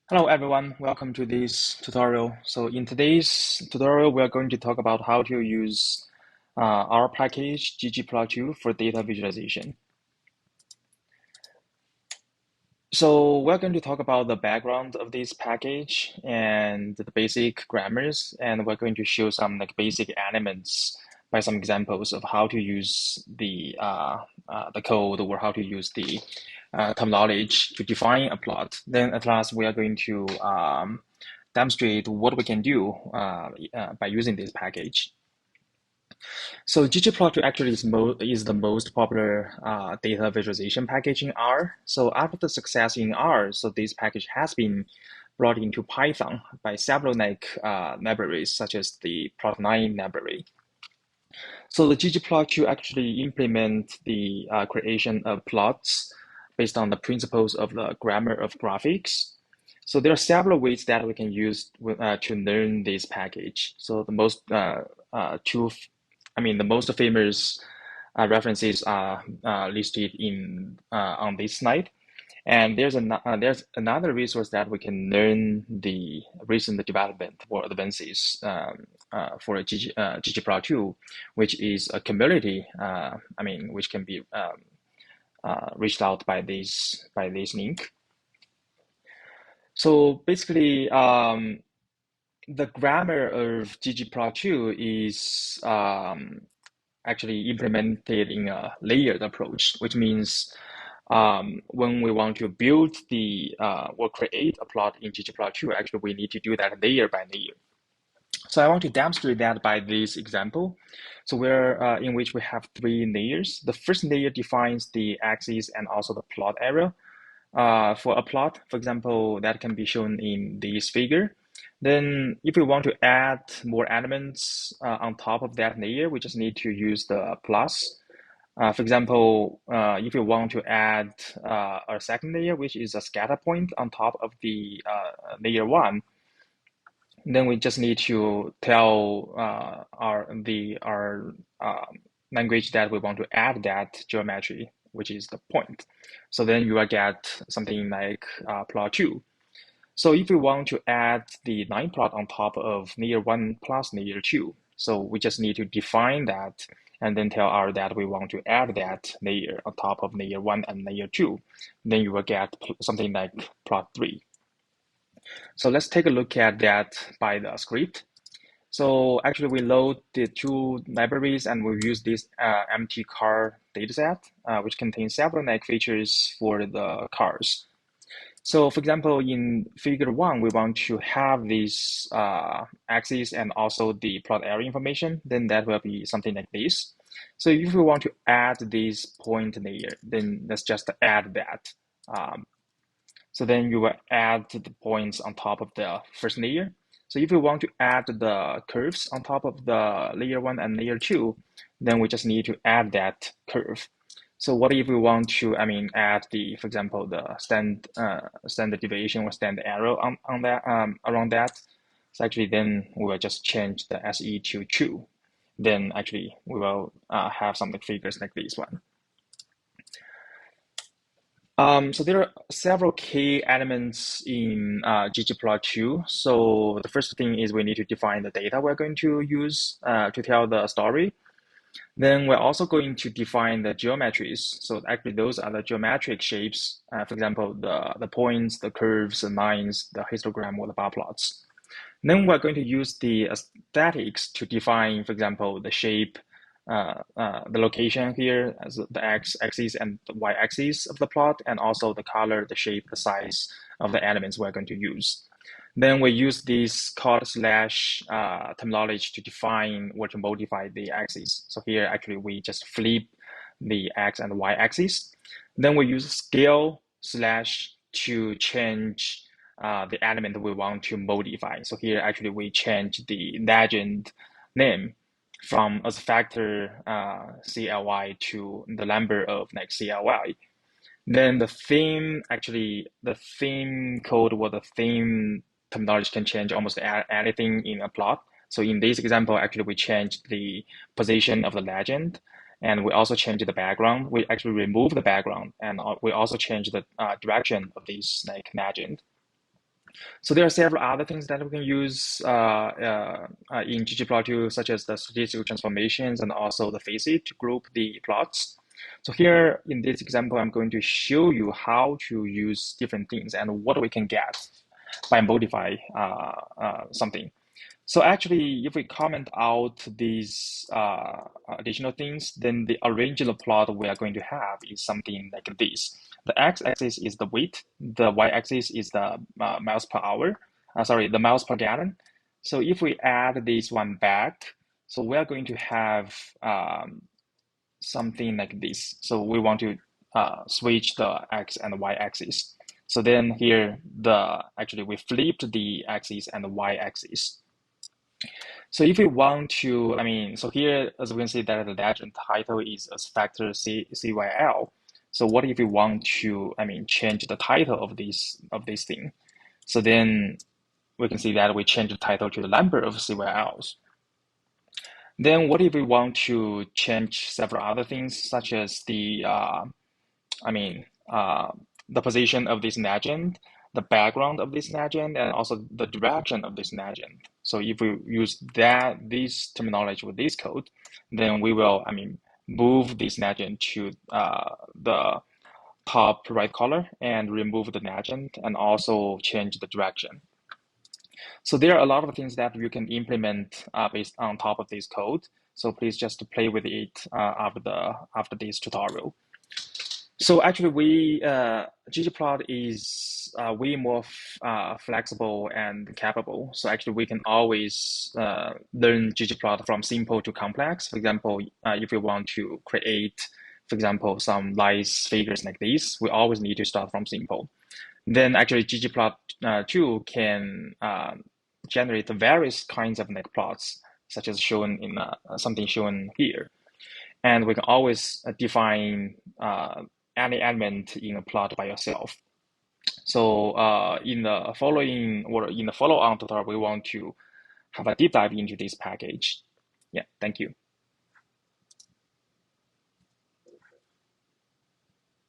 Hello everyone, welcome to this tutorial. So in today's tutorial, we are going to talk about how to use our package ggplot2 for data visualization. So we're going to talk about the background of this package and the basic grammars, and we're going to show some basic elements by some examples of how to use the code or how to use the terminology to define a plot. Then at last, we are going to demonstrate what we can do by using this package. So ggplot2 actually is the most popular data visualization package in R. So after the success in R, so this package has been brought into Python by several libraries, such as the plot9 library. So the ggplot2 actually implement the creation of plots based on the principles of the grammar of graphics. So there are several ways that we can use to learn this package. So the most the most famous references are listed in on this slide. And there's another resource that we can learn the recent development or advances for ggplot2, which is a community. Which can be reached out by this link. So basically, the grammar of ggplot2 is actually implemented in a layered approach, which means when we want to build or create a plot in ggplot2, actually we need to do that layer by layer. So I want to demonstrate that by this example. So in which we have three layers. The first layer defines the axis and also the plot area. For a plot, for example, that can be shown in this figure. Then if we want to add more elements on top of that layer, we just need to use the plus. For example, if you want to add a second layer, which is a scatter point on top of the layer one, then we just need to tell our language that we want to add that geometry, which is the point. So then you will get something like plot2. So if we want to add the line plot on top of layer 1 plus layer 2, so we just need to define that and then tell R that we want to add that layer on top of layer 1 and layer 2. Then you will get something like plot3. So let's take a look at that by the script. So actually we load the two libraries and we use this empty car dataset, which contains several features for the cars. So for example, in figure one, we want to have this axis and also the plot area information, then that will be something like this. So if we want to add this point layer, then let's just add that. So then you will add the points on top of the first layer. So if we want to add the curves on top of the layer one and layer two, then we just need to add that curve. So what if we want to, add for example, the standard deviation or standard error on that around that? So actually, then we will just change the SE to true. Then actually, we will have some figures like this one. So there are several key elements in ggplot2. So the first thing is we need to define the data we're going to use to tell the story. Then we're also going to define the geometries. So actually those are the geometric shapes. For example, the points, the curves, the lines, the histogram, or the bar plots. Then we're going to use the aesthetics to define, for example, the shape, the location here as the x-axis and the y-axis of the plot, and also the color, the shape, the size of the elements we're going to use. Then we use this called slash terminology to define or to modify the axis. So here, actually, we just flip the x and y axis. Then we use scale slash to change the element we want to modify. So here, actually, we change the legend name from as factor CLY to the number of CLY. Then the theme, actually, the theme code or the theme terminology can change almost anything in a plot. So in this example, actually, we changed the position of the legend, and we also changed the background. We actually removed the background, and we also changed the direction of this legend. So there are several other things that we can use in ggplot2, such as the statistical transformations and also the facet to group the plots. So here in this example, I'm going to show you how to use different things and what we can get by modify something. So actually, if we comment out these additional things, then the original plot we are going to have is something like this. The x-axis is the weight, the y-axis is the miles per hour, the miles per gallon. So if we add this one back, so we are going to have something like this. So we want to switch the x and y-axis. So then here, actually we flipped the axis and the y-axis. So if we want to, so here, as we can see that the legend title is as factor CYL. So what if we want to, change the title of this thing? So then we can see that we change the title to the number of CYLs. Then what if we want to change several other things, such as the position of this legend, the background of this legend, and also the direction of this legend. So if we use this terminology with this code, then we will, move this legend to the top right color and remove the legend and also change the direction. So there are a lot of things that you can implement based on top of this code. So please just play with it after this tutorial. So actually, ggplot is way more flexible and capable. So actually, we can always learn ggplot from simple to complex. For example, if we want to create, for example, some nice figures like this, we always need to start from simple. Then actually, ggplot2 can generate various kinds of like plots, such as shown in something shown here. And we can always define any element in a plot by yourself. So in the following or in the follow-on tutorial, we want to have a deep dive into this package. Yeah, thank you.